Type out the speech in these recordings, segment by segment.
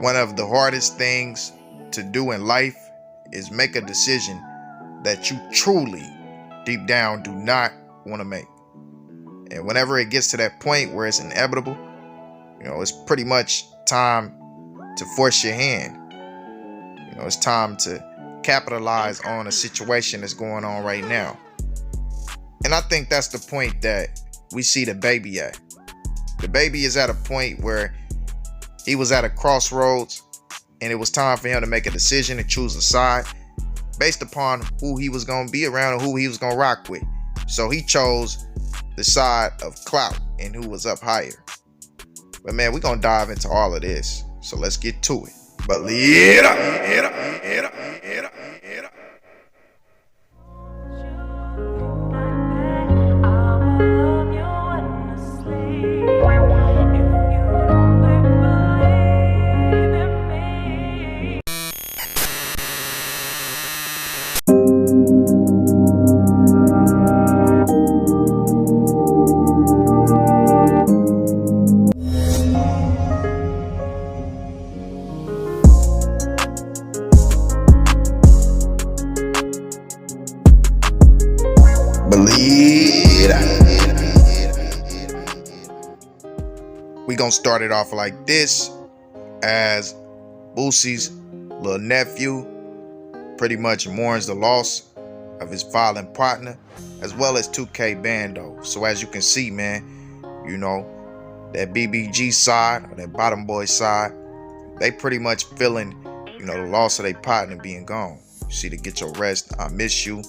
One of the hardest things to do in life is make a decision that you truly, deep down, do not want to make. And whenever it gets to that point where it's inevitable, it's pretty much time to force your hand. It's time to capitalize on a situation that's going on right now. And I think that's the point that we see DaBaby at. DaBaby is at a point where he was at a crossroads, and it was time for him to make a decision and choose a side based upon who he was going to be around and who he was going to rock with. So he chose the side of clout and who was up higher. But man, we're going to dive into all of this. So let's get to it. But we gonna start it off like this, as Boosie's little nephew pretty much mourns the loss of his violent partner, as well as 2K Bando. So as you can see, man, that BBG side, or that bottom boy side, they pretty much feeling, the loss of their partner being gone. You see the "Get Your Rest, I Miss You."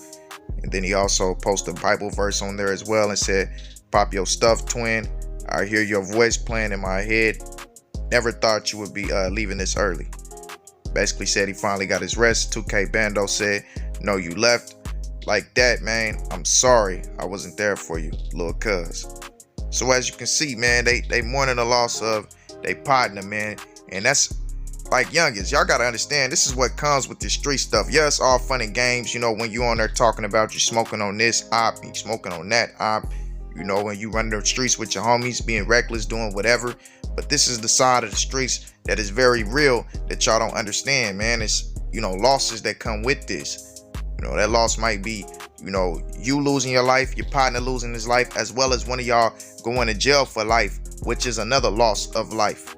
And then he also posted a Bible verse on there as well and said, "Pop your stuff, twin. I hear your voice playing in my head. Never thought you would be leaving this early." Basically said he finally got his rest. 2K Bando said, "No, you left. Like that, man. I'm sorry I wasn't there for you, little cuz." So as you can see, man, they mourning the loss of their partner, man. And that's like youngins. Y'all gotta understand, this is what comes with this street stuff. Yeah, it's all fun and games, when you on there talking about you smoking on this op, you smoking on that op, when you run the streets with your homies, being reckless, doing whatever. But this is the side of the streets that is very real that y'all don't understand, man. It's, losses that come with this. That loss might be, you losing your life, your partner losing his life, as well as one of y'all going to jail for life, which is another loss of life,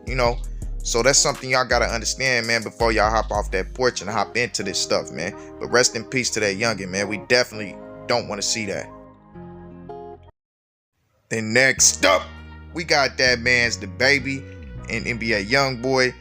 So that's something y'all gotta understand, man, before y'all hop off that porch and hop into this stuff, man. But rest in peace to that youngin', man. We definitely don't want to see that. Then next up, we got that man's DaBaby and NBA YoungBoy.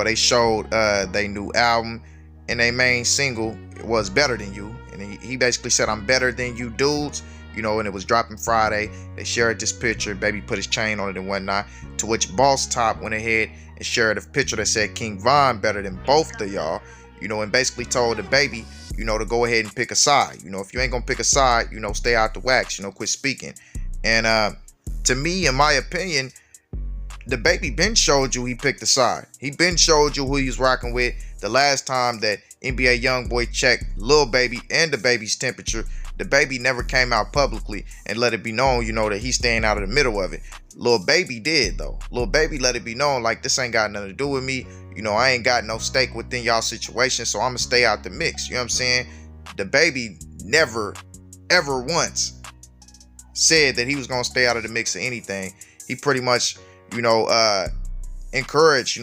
They showed their new album, and their main single was "Better Than You." And he basically said, "I'm better than you dudes." And it was dropping Friday. They shared this picture. Baby put his chain on it and whatnot. To which Boss Top went ahead and shared a picture that said King Von better than both of y'all. And basically told DaBaby, to go ahead and pick a side. If you ain't gonna pick a side, stay out the wax. Quit speaking. And to me, in my opinion, DaBaby been showed you he picked a side. He been showed you who he was rocking with. The last time that NBA YoungBoy checked Lil Baby and DaBaby's temperature, DaBaby never came out publicly and let it be known, that he's staying out of the middle of it. Lil Baby did, though. Lil Baby let it be known, like, this ain't got nothing to do with me. I ain't got no stake within y'all situation, so I'm gonna stay out the mix. You know what I'm saying? DaBaby never, ever once said that he was gonna stay out of the mix of anything. He pretty much, encouraged,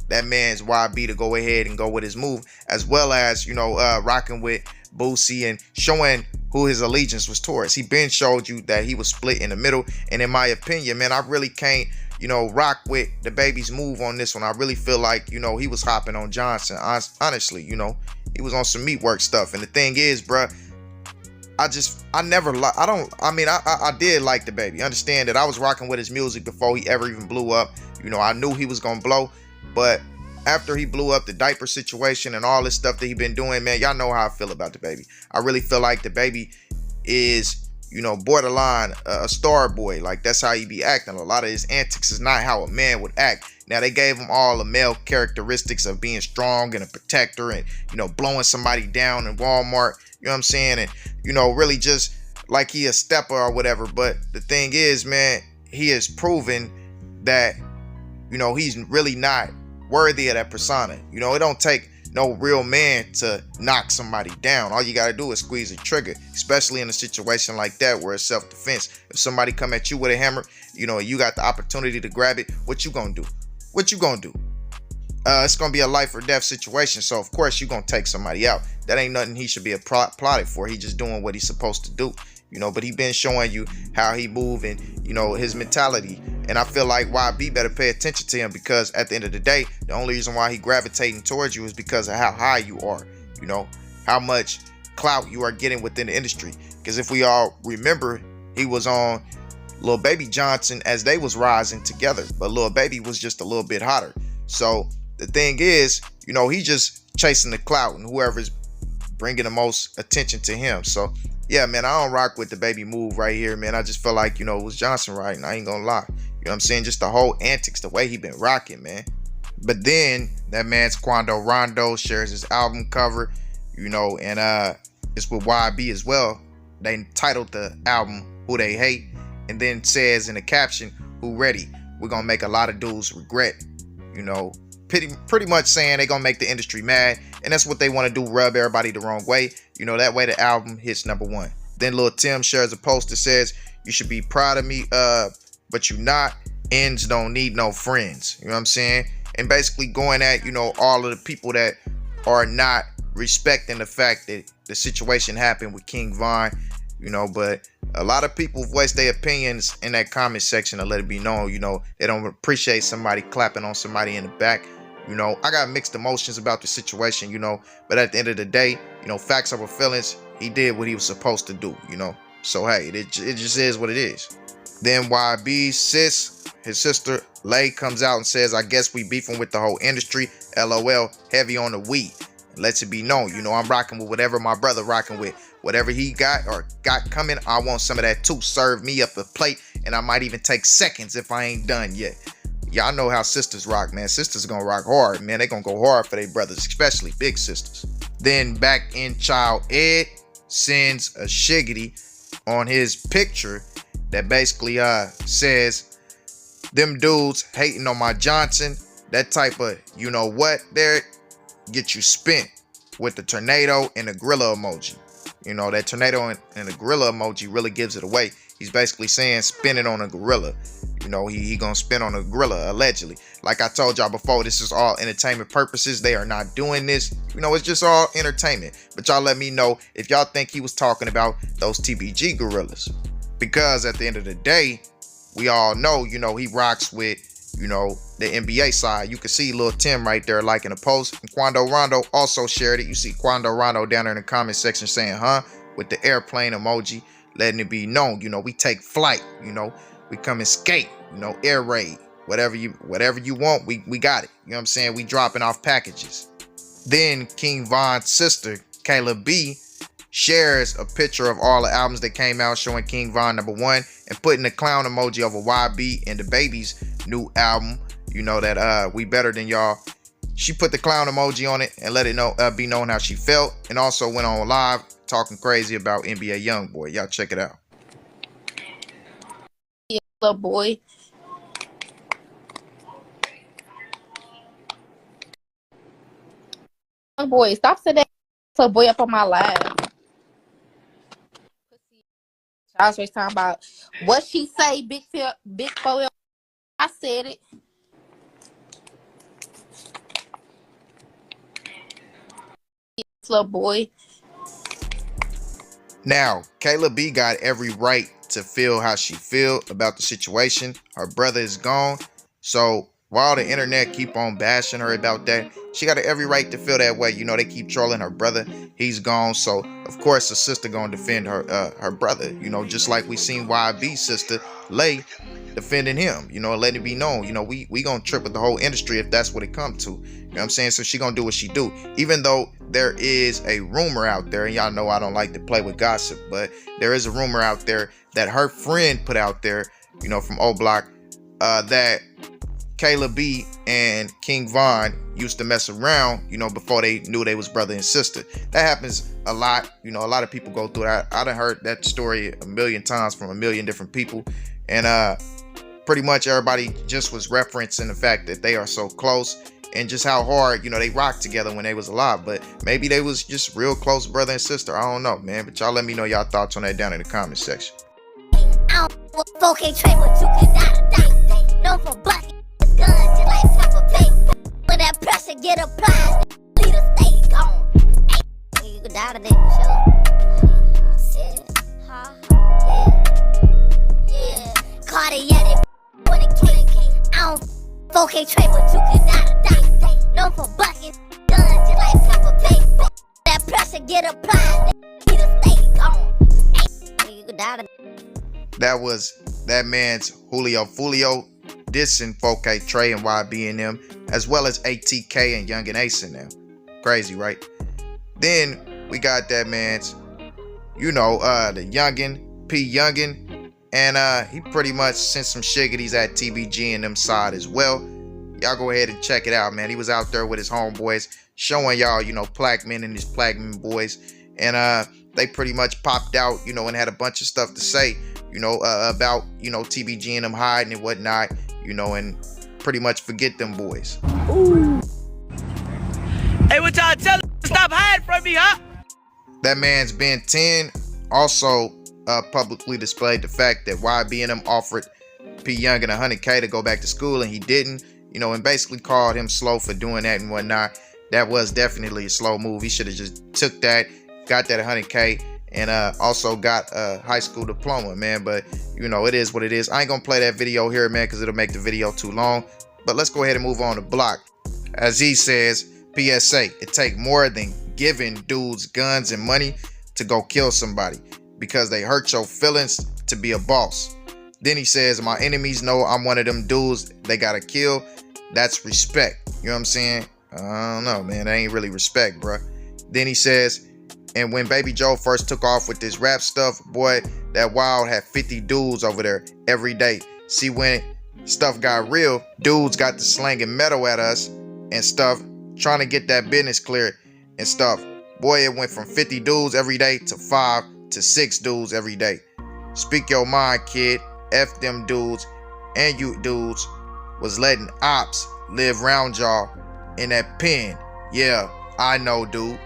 that man's YB to go ahead and go with his move, as well as, rocking with Boosie and showing who his allegiance was towards. He been showed you that he was split in the middle. And in my opinion, man, I really can't, rock with DaBaby's move on this one. I really feel like, he was hopping on Johnson. Honestly, he was on some meat work stuff. And the thing is, bruh, I did like DaBaby. Understand that I was rocking with his music before he ever even blew up. I knew he was gonna blow, but after he blew up, the diaper situation and all this stuff that he been doing, man, y'all know how I feel about DaBaby. I really feel like DaBaby is, borderline a star boy. Like, that's how he be acting. A lot of his antics is not how a man would act. Now, they gave him all the male characteristics of being strong and a protector and, blowing somebody down in Walmart. You know what I'm saying? And, really just like he a stepper or whatever. But the thing is, man, he has proven that, he's really not worthy of that persona. You know, it don't take no real man to knock somebody down. All you gotta do is squeeze a trigger, especially in a situation like that where it's self-defense. If somebody come at you with a hammer, you know, you got the opportunity to grab it, what you gonna do? What you gonna do? It's gonna be a life or death situation, so of course you gonna take somebody out. That ain't nothing he should be plotted for. He just doing what he's supposed to do, you know. But he been showing you how he move and, you know, his mentality. And I feel like YB better pay attention to him, because at the end of the day, the only reason why he gravitating towards you is because of how high you are, you know, how much clout you are getting within the industry. Because if we all remember, he was on Lil Baby Johnson as they was rising together, but Lil Baby was just a little bit hotter. So the thing is, you know, he just chasing the clout and whoever's bringing the most attention to him. So yeah, man, I don't rock with DaBaby move right here, man. I just feel like, you know, it was Johnson right, and I ain't gonna lie. You know what I'm saying? Just the whole antics, the way he been rocking, man. But then that man's Quando Rondo shares his album cover, you know, and it's with YB as well. They titled the album Who They Hate, and then says in the caption, "Who ready? We're gonna make a lot of dudes regret." You know, pretty much saying they gonna make the industry mad, and that's what they want to do, rub everybody the wrong way. You know, that way the album hits #1. Then Lil Tim shares a post that says, "You should be proud of me, but you not. Ends don't need no friends." You know what I'm saying? And basically going at, you know, all of the people that are not respecting the fact that the situation happened with King Von, you know. But a lot of people voice their opinions in that comment section to let it be known, you know, they don't appreciate somebody clapping on somebody in the back. You know, I got mixed emotions about the situation, you know, but at the end of the day, you know, facts over feelings. He did what he was supposed to do, you know. So hey, it just is what it is. Then YB's sis, his sister Lay, comes out and says, "I guess we beefing with the whole industry. LOL, heavy on the weed." Lets it be known, you know, I'm rocking with whatever my brother rocking with. Whatever he got or got coming, I want some of that too. Serve me up a plate, and I might even take seconds if I ain't done yet. Y'all know how sisters rock, man. Sisters gonna rock hard, man. They gonna go hard for their brothers, especially big sisters. Then back in Child Ed sends a shiggity on his picture that basically says, "Them dudes hating on my Johnson." That type of, you know what, there, get you spent with the tornado and the gorilla emoji. You know, that tornado and the gorilla emoji really gives it away. He's basically saying spin it on a gorilla. You know, he gonna spin on a gorilla, allegedly. Like I told y'all before, this is all entertainment purposes. They are not doing this. You know, it's just all entertainment. But y'all let me know if y'all think he was talking about those TBG gorillas. Because at the end of the day, we all know, you know, he rocks with, you know, the NBA side. You can see Lil Tim right there liking a post. And Quando Rondo also shared it. You see Quando Rondo down there in the comment section saying, "Huh?" with the airplane emoji, letting it be known, you know, we take flight, you know, we come and skate, you know, air raid, whatever you want, we got it. You know what I'm saying? We dropping off packages. Then King Von's sister, Kayla B, shares a picture of all the albums that came out showing King Von #1 and putting the clown emoji over YB and DaBaby's new album, you know, that We Better Than Y'all. She put the clown emoji on it and let it know be known how she felt, and also went on live talking crazy about NBA Youngboy. Y'all check it out. Yeah, little boy. Young boy, stop saying that little boy up on my live. I was talking about what she say, big 4L. I said it. Little boy. Now, Kayla B got every right to feel how she feel about the situation. Her brother is gone. So while the internet keep on bashing her about that, she got every right to feel that way. You know, they keep trolling her brother. He's gone. So of course the sister gonna defend her brother. You know, just like we seen YB's sister Lay defending him, you know, letting it be known, you know, we gonna trip with the whole industry if that's what it comes to. You know what I'm saying? So she gonna do what she do. Even though there is a rumor out there, and y'all know I don't like to play with gossip, but there is a rumor out there that her friend put out there, you know, from O Block, that Kayla B and King Von used to mess around, you know, before they knew they was brother and sister. That happens a lot. You know, a lot of people go through that. I done heard that story a million times from a million different people. And pretty much everybody just was referencing the fact that they are so close. and just how hard, you know, they rocked together when they was alive. But maybe they was just real close brother and sister. I don't know, man. But y'all let me know y'all thoughts on that down in the comment section. I don't 4K trade, but you can die. No for bucket guns, just like Peppa Pig. When that pressure get applied, lead a stay gone. You can die today for sure. Yeah. Cardiac, when it came. I don't 4K trade, but you can die. No for bucket guns, just like Peppa Pig. That pressure get applied, lead a stay gone. You can die today. That was that man's Julio Fulio dissing 4K Trey and YB and them, as well as ATK and Young and Ace in them. Crazy, right? Then we got that man's, you know, the Youngin, P Youngin, and he pretty much sent some shiggities at TBG and them side as well. Y'all go ahead and check it out, man. He was out there with his homeboys, showing y'all, you know, Plaquemon and his Plaquemon boys, and they pretty much popped out, you know, and had a bunch of stuff to say, you know, about, you know, TBG and them hiding and whatnot, you know, and pretty much forget them boys. Ooh. Hey, what y'all tell them? Stop hiding from me, huh? That man's Ben 10 also publicly displayed the fact that YB and them offered P Youngin 100K to go back to school, and he didn't, you know, and basically called him slow for doing that and whatnot. That was definitely a slow move. He should have just took that, got that 100K, and also got a high school diploma, man. But, you know, it is what it is. I ain't gonna play that video here, man, because it'll make the video too long. But let's go ahead and move on to Block. As he says, PSA, it take more than giving dudes guns and money to go kill somebody because they hurt your feelings to be a boss. Then he says, my enemies know I'm one of them dudes they gotta kill. That's respect. You know what I'm saying? I don't know, man. That ain't really respect, bruh. Then he says, and when Baby Joe first took off with this rap stuff, boy, that Wild had 50 dudes over there every day. See, when stuff got real, dudes got to slanging metal at us and stuff, trying to get that business cleared and stuff. Boy, it went from 50 dudes every day to 5 to 6 dudes every day. Speak your mind, kid. F them dudes, and you dudes was letting ops live round y'all in that pen. Yeah, I know, dude.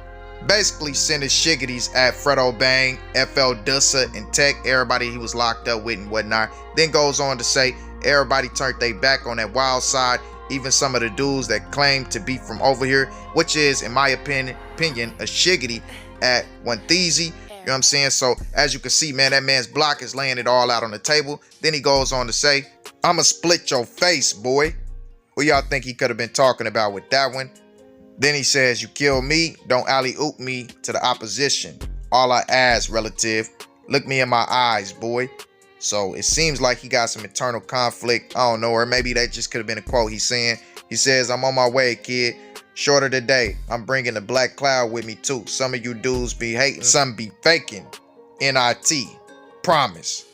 Basically sending shiggities at Fredo, Bein, FL, Dusa, and Tech, everybody he was locked up with and whatnot. Then goes on to say everybody turned their back on that wild side, even some of the dudes that claim to be from over here, which is, in my opinion, a shiggity at one theezy. You know what I'm saying? So as you can see, man, that man's Block is laying it all out on the table. Then he goes on to say, I'ma split your face, boy. What y'all think he could have been talking about with that one? Then he says, you kill me, don't alley-oop me to the opposition. All I ask, relative, look me in my eyes, boy. So it seems like he got some internal conflict. I don't know, or maybe that just could have been a quote he's saying. He says, I'm on my way, kid. Shorter today. I'm bringing the black cloud with me too. Some of you dudes be hating, some be faking. NIT. Promise.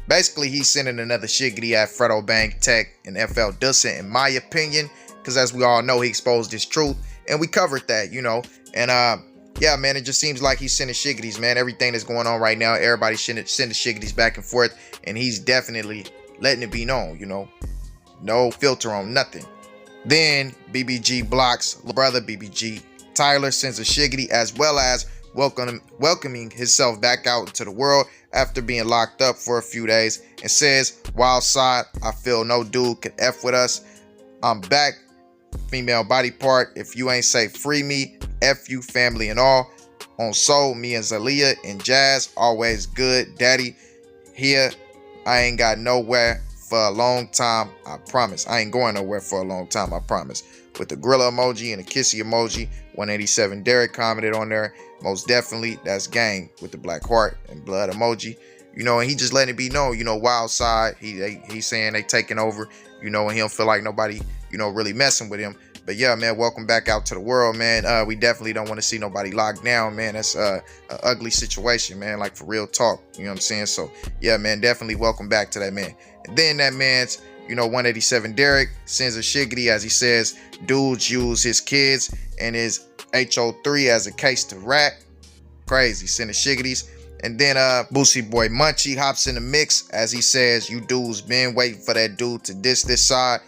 Basically, he's sending another shiggity at Fredo, Bank, Tech, and FL Dusa, in my opinion, because as we all know, he exposed his truth, and we covered that, you know. And yeah, man, it just seems like he's sending shiggities, man. Everything that's going on right now, everybody's sending shiggities back and forth, and he's definitely letting it be known, you know. No filter on nothing. Then BBG blocks brother BBG. Tyler sends a shiggity, as well as welcoming himself back out into the world after being locked up for a few days, and says, wild side, I feel no dude can F with us. I'm back, female body part. If you ain't say free me, F you, family and all. On soul, me and Zalia and Jazz, always good. Daddy here, I ain't got nowhere for a long time, I promise. I ain't going nowhere for a long time, I promise. With the gorilla emoji and the kissy emoji. 187 Derek commented on there. Most definitely, that's gang, with the black heart and blood emoji. You know, and he just letting it be known, you know, wild side. He's saying they taking over, you know, and he don't feel like nobody, you know, really messing with him. But yeah, man, welcome back out to the world, man. We definitely don't want to see nobody locked down, man. That's an ugly situation, man, like for real talk. You know what I'm saying? So yeah, man, definitely welcome back to that man. And then that man's, you know, 187 Derek sends a shiggity, as he says, dudes use his kids and his HO3 as a case to rat. Crazy, sending shiggities. And then Boosie Boy Munchie hops in the mix, as he says, you dudes been waiting for that dude to diss this side.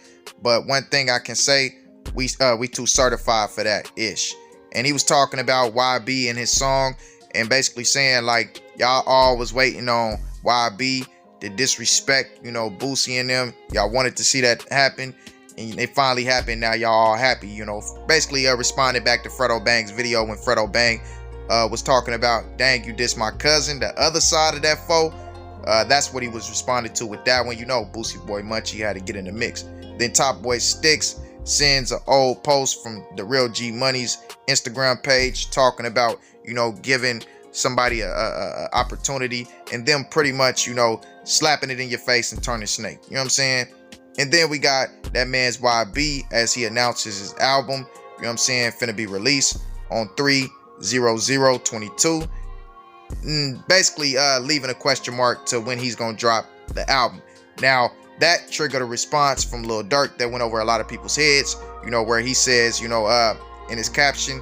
But one thing I can say, we too certified for that ish. And he was talking about YB in his song and basically saying like y'all all was waiting on YB to disrespect, you know, Boosie and them. Y'all wanted to see that happen, and it finally happened. Now y'all all happy, you know. Basically responded back to Fredo Bang's video when Fredo Bang was talking about, dang, you diss my cousin, the other side of that foe. That's what he was responding to with that one. You know, Boosie Boy Munchie had to get in the mix. Then Top Boy Sticks sends an old post from the Real G Money's Instagram page talking about, you know, giving somebody a opportunity and them pretty much, you know, slapping it in your face and turning snake. You know what I'm saying? And then we got that man's YB as he announces his album, you know what I'm saying, finna be released on 3/00/22. Basically leaving a question mark to when he's gonna drop the album. Now that triggered a response from Lil Durk that went over a lot of people's heads, you know, where he says, you know, in his caption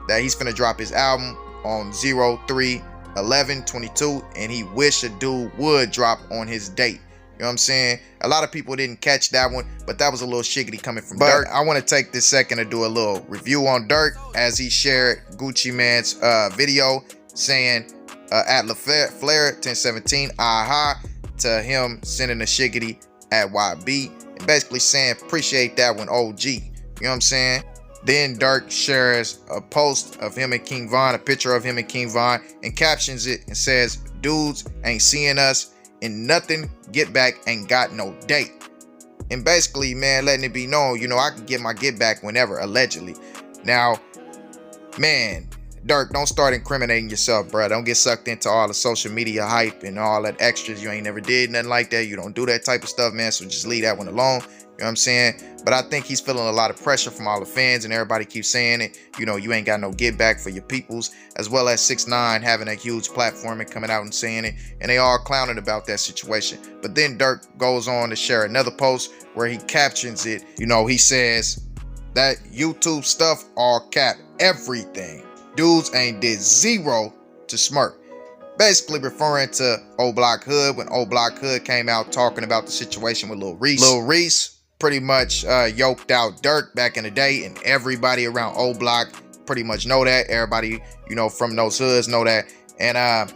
that he's finna drop his album on 03/11/22, and he wish a dude would drop on his date. You know what I'm saying? A lot of people didn't catch that one, but that was a little shiggity coming from Durk. I want to take this second to do a little review on Durk as he shared Gucci Mane's video saying at LaFlair 1017 aha to him sending a shiggity at YB and basically saying appreciate that one OG. You know what I'm saying? Then Durk shares a post of him and King Von, a picture of him and King Von, and captions it and says, dudes ain't seeing us and nothing, get back ain't got no date. And basically, man, letting it be known, you know, I can get my get back whenever, allegedly. Now, man, Durk, don't start incriminating yourself, bro. Don't get sucked into all the social media hype and all that extras. You ain't never did nothing like that. You don't do that type of stuff, man. So just leave that one alone. You know what I'm saying? But I think he's feeling a lot of pressure from all the fans, and everybody keeps saying it. You know, you ain't got no get back for your peoples, as well as 6ix9ine having a huge platform and coming out and saying it, and they all clowning about that situation. But then Durk goes on to share another post where he captions it. You know, he says that YouTube stuff all cap, everything. Dudes ain't did zero to smirk. Basically referring to Old Block Hood when Old Block Hood came out talking about the situation with Lil Reese. Lil Reese pretty much yoked out Durk back in the day, and everybody around Old Block pretty much know that. Everybody, you know, from those hoods know that. And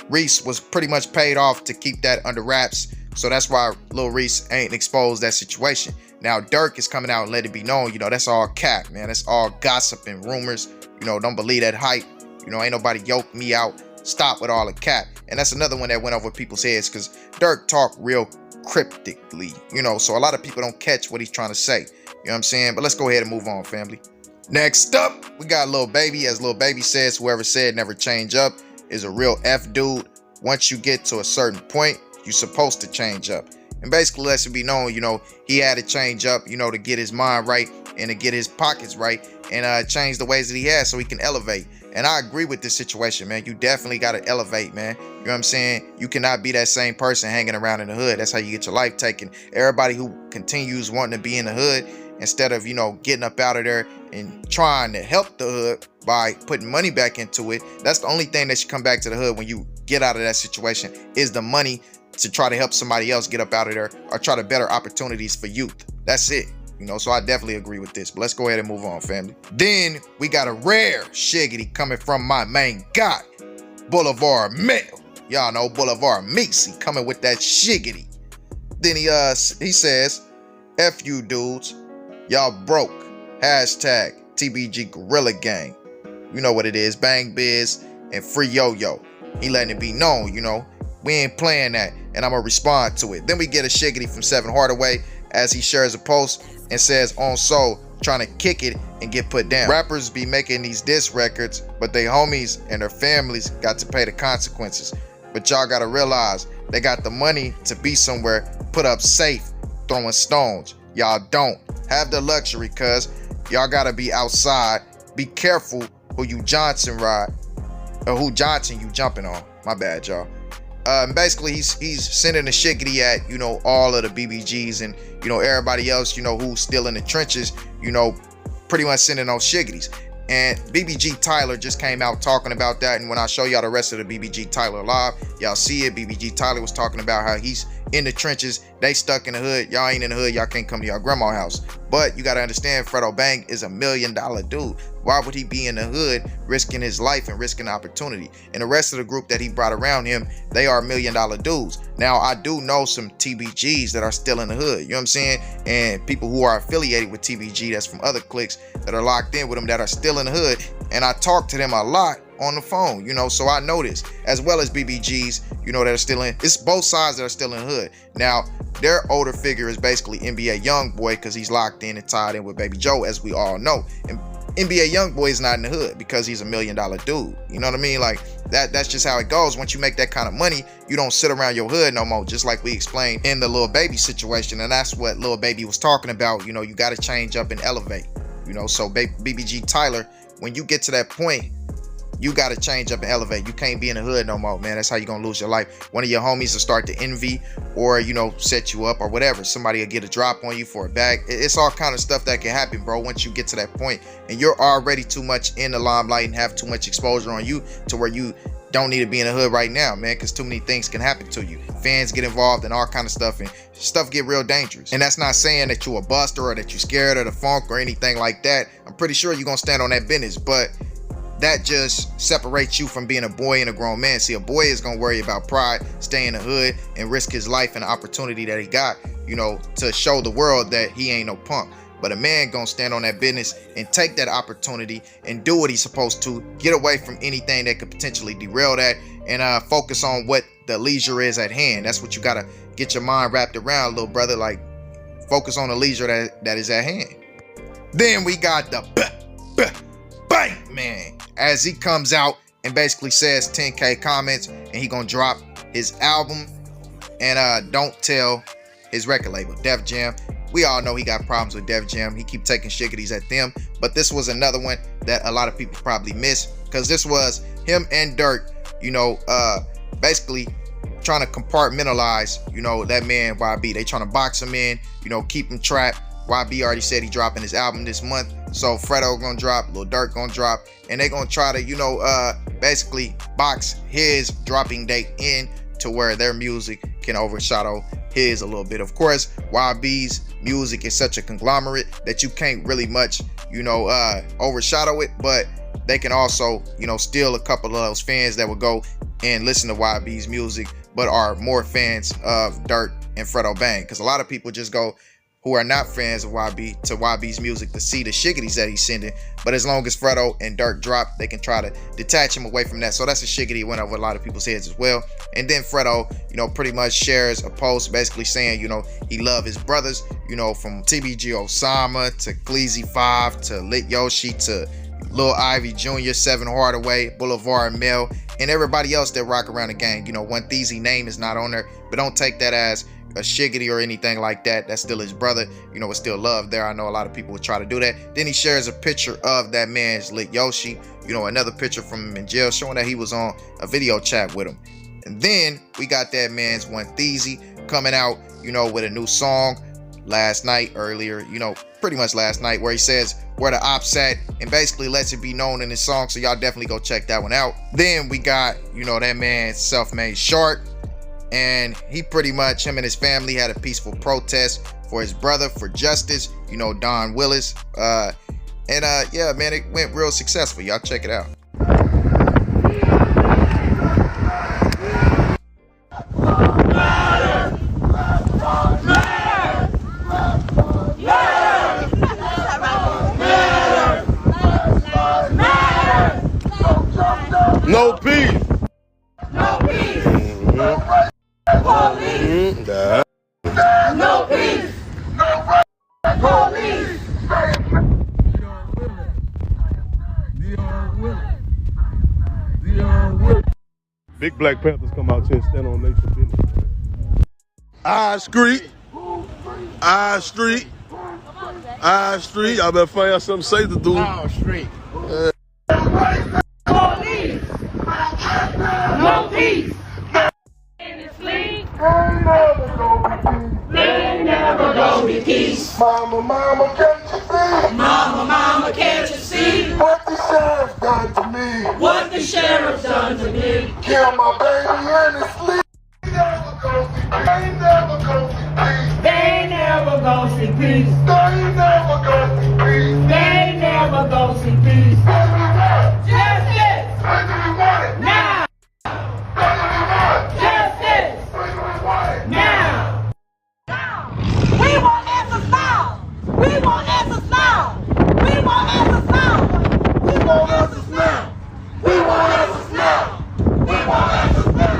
Reese was pretty much paid off to keep that under wraps. So that's why Lil Reese ain't exposed that situation. Now Durk is coming out and let it be known, you know, that's all cap, man. That's all gossip and rumors. You know, don't believe that hype. You know, ain't nobody yoked me out. Stop with all the cap. And that's another one that went over people's heads because Durk talk real cryptically, you know, so a lot of people don't catch what he's trying to say. You know what I'm saying? But let's go ahead and move on, family. Next up, we got Lil Baby. As Lil Baby says, whoever said never change up is a real F dude. Once you get to a certain point, you're supposed to change up. And basically, let it be known, you know, he had to change up, you know, to get his mind right and to get his pockets right and change the ways that he has so he can elevate. And I agree with this situation, man. You definitely got to elevate, man. You know what I'm saying? You cannot be that same person hanging around in the hood. That's how you get your life taken. Everybody who continues wanting to be in the hood instead of, you know, getting up out of there and trying to help the hood by putting money back into it. That's the only thing that should come back to the hood when you get out of that situation is the money to try to help somebody else get up out of there or try to better opportunities for youth. That's it. You know, so I definitely agree with this. But let's go ahead and move on, family. Then we got a rare shiggity coming from my main guy, Boulevard Mail. Y'all know Boulevard Meeksy coming with that shiggity. Then he says, F you dudes, y'all broke. Hashtag TBG Gorilla Gang. You know what it is, Bang Biz and Free Yo-Yo. He letting it be known, you know, we ain't playing that, and I'm gonna respond to it. Then we get a shiggity from 7 Hardaway as he shares a post and says on soul trying to kick it and get put down. Rappers be making these diss records, but they homies and their families got to pay the consequences. But y'all gotta realize they got the money to be somewhere put up safe throwing stones. Y'all don't have the luxury, cuz y'all gotta be outside. Be careful who you Johnson ride or who Johnson you jumping on. My bad, y'all. Basically he's sending a shiggity at, you know, all of the BBGs and, you know, everybody else, you know, who's still in the trenches, you know, pretty much sending those shiggities. And BBG Tyler just came out talking about that, and when I show y'all the rest of the BBG Tyler live, Y'all see it. BBG Tyler was talking about how he's in the trenches. They stuck in the hood. Y'all ain't in the hood. Y'all can't come to your grandma's house. But you got to understand, Fredo Bang is $1 million dude. Why would he be in the hood risking his life and risking opportunity? And the rest of the group that he brought around him, they are $1 million dudes. Now, I do know some TBGs that are still in the hood. You know what I'm saying? And people who are affiliated with TBG, that's from other cliques that are locked in with them, that are still in the hood. And I talk to them a lot on the phone, you know, so I know this, as well as BBGs, you know, that are still in. It's both sides that are still in the hood. Now, their older figure is basically NBA Youngboy, because he's locked in and tied in with Baby Joe, as we all know. And NBA Youngboy is not in the hood because he's $1 million dude. You know what I mean? Like, that's just how it goes. Once you make that kind of money, you don't sit around your hood no more, just like we explained in the Lil Baby situation. And that's what Lil Baby was talking about. You know, you got to change up and elevate, you know. So BBG Tyler, when you get to that point, you got to change up and elevate. You can't be in the hood no more, man. That's how you're going to lose your life. One of your homies will start to envy or, you know, set you up or whatever. Somebody will get a drop on you for a bag. It's all kind of stuff that can happen, bro, once you get to that point. And you're already too much in the limelight and have too much exposure on you to where you don't need to be in the hood right now, man, because too many things can happen to you. Fans get involved and all kind of stuff, and stuff get real dangerous. And that's not saying that you a buster or that you scared of the funk or anything like that. I'm pretty sure you're going to stand on that business, but that just separates you from being a boy and a grown man. See, a boy is going to worry about pride, stay in the hood, and risk his life and the opportunity that he got, you know, to show the world that he ain't no punk. But a man going to stand on that business and take that opportunity and do what he's supposed to, get away from anything that could potentially derail that, and focus on what the leisure is at hand. That's what you got to get your mind wrapped around, little brother. Like, focus on the leisure that is at hand. Then we got the Bein, man, as he comes out and basically says 10K comments, and he gonna drop his album and don't tell his record label, Def Jam. We all know he got problems with Def Jam. He keep taking shiggities at them, but this was another one that a lot of people probably missed, because this was him and Durk, you know, basically trying to compartmentalize, you know, that man YB. They trying to box him in, you know, keep him trapped. YB already said he dropping his album this month, so Fredo gonna drop, Lil Durk gonna drop, and they gonna try to, you know, basically box his dropping date in to where their music can overshadow his a little bit. Of course, YB's music is such a conglomerate that you can't really much, you know, overshadow it, but they can also, you know, steal a couple of those fans that would go and listen to YB's music but are more fans of Durk and Fredo Bang, because a lot of people just go who are not fans of YB to YB's music to see the shiggities that he's sending. But as long as Fredo and Durk drop, they can try to detach him away from that. So that's a shiggity went over a lot of people's heads as well. And then Fredo, you know, pretty much shares a post basically saying, you know, he love his brothers, you know, from TBG Osama to Gleazy 5 to Lit Yoshi to Lil Ivy Jr., 7 Hardaway, Boulevard Mel, and everybody else that rock around the gang. You know, One Theezy name is not on there, but don't take that as a shiggity or anything like that. That's still his brother. You know, it's still love there. I know a lot of people would try to do that. Then he shares a picture of that man's Lit Yoshi, you know, another picture from him in jail showing that he was on a video chat with him. And then we got that man's One Theezy coming out, you know, with a new song earlier, you know, pretty much last night, where he says where the ops at and basically lets it be known in his song. So y'all definitely go check that one out. Then we got, you know, that man Self-Made Shark, and he pretty much, him and his family had a peaceful protest for his brother, for justice, you know, Don Willis. Yeah, man, it went real successful. Y'all check it out. No peace. No peace. Police. No peace. Police. Big Black Panthers come out here and stand on nation business. I street. Y'all better find out something safe to do. Our street. Police. No peace. In the sleep. They never gonna be peace. Mama, can't you see? Mama, can't you see? What the sheriff done to me? What the sheriff done to me. Kill my baby in his sleep. They never go see peace. They never go see peace. They never go see peace. They never go see peace. Justice! Now! Justice! Now! We want answers now! We want answers now! We want answers now! We want answers now! We want answers now! We want answers now!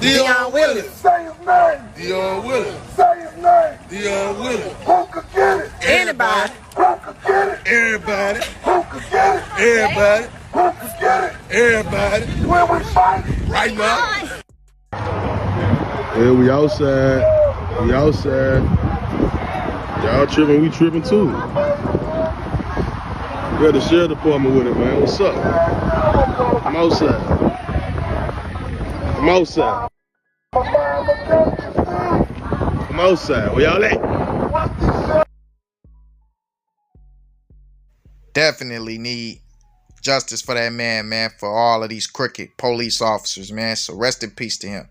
Dion Willis. Say his name. Dion Willis. Say his name. Dion Willis. Who could get it? Anybody. Who could get it? Everybody. Who could get it? Everybody. Who could get it? Everybody. When we fight, Right now. Yeah, we outside. We outside. Y'all tripping, we tripping too. We got the sheriff department with it, man. What's up? I'm outside. I'm outside. I'm outside. Where y'all at? Definitely need justice for that man, for all of these crooked police officers, man. So rest in peace to him.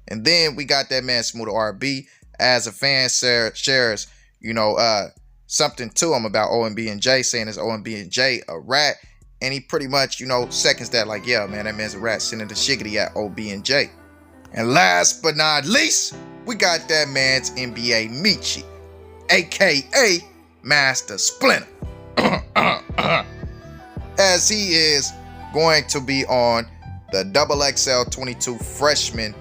And then we got that man Smooth RB as a fan shares, something to him about OMB and J, saying is OMB and J a rat. And he pretty much, seconds that, like, yeah, man, that man's a rat, sending the shiggity at OB and J. And last but not least, we got that man's NBA Michi, aka Master Splinter. As he is going to be on the XXL 22 freshman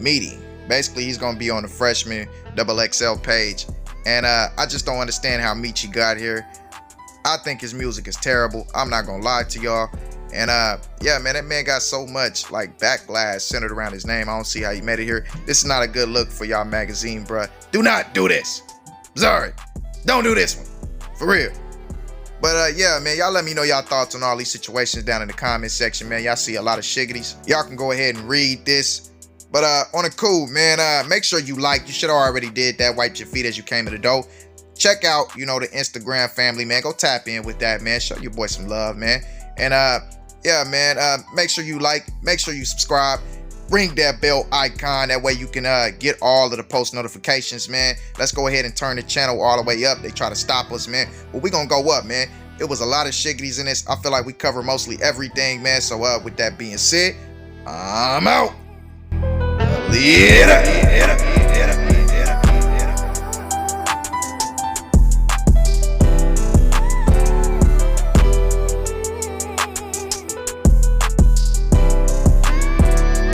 meeting. Basically, he's going to be on the freshman XXL page. And I just don't understand how Michi got here. I think his music is terrible. I'm not going to lie to y'all. And yeah, man, that man got so much like backlash centered around his name. I don't see how he made it here. This is not a good look for y'all magazine, bruh. Do not do this. Sorry. Don't do this one. For real. But yeah, man, y'all let me know y'all thoughts on all these situations down in the comment section, man. Y'all see a lot of shiggities. Y'all can go ahead and read this. But on a cool, man, make sure you like. You should have already did that. Wipe your feet as you came to the door. Check out, the Instagram family, man. Go tap in with that, man. Show your boy some love, man. And yeah, man, make sure you like, make sure you subscribe. Ring that bell icon. That way you can get all of the post notifications, man. Let's go ahead and turn the channel all the way up. They try to stop us, man. But we're going to go up, man. It was a lot of shiggities in this. I feel like we cover mostly everything, man. So with that being said, I'm out. Later.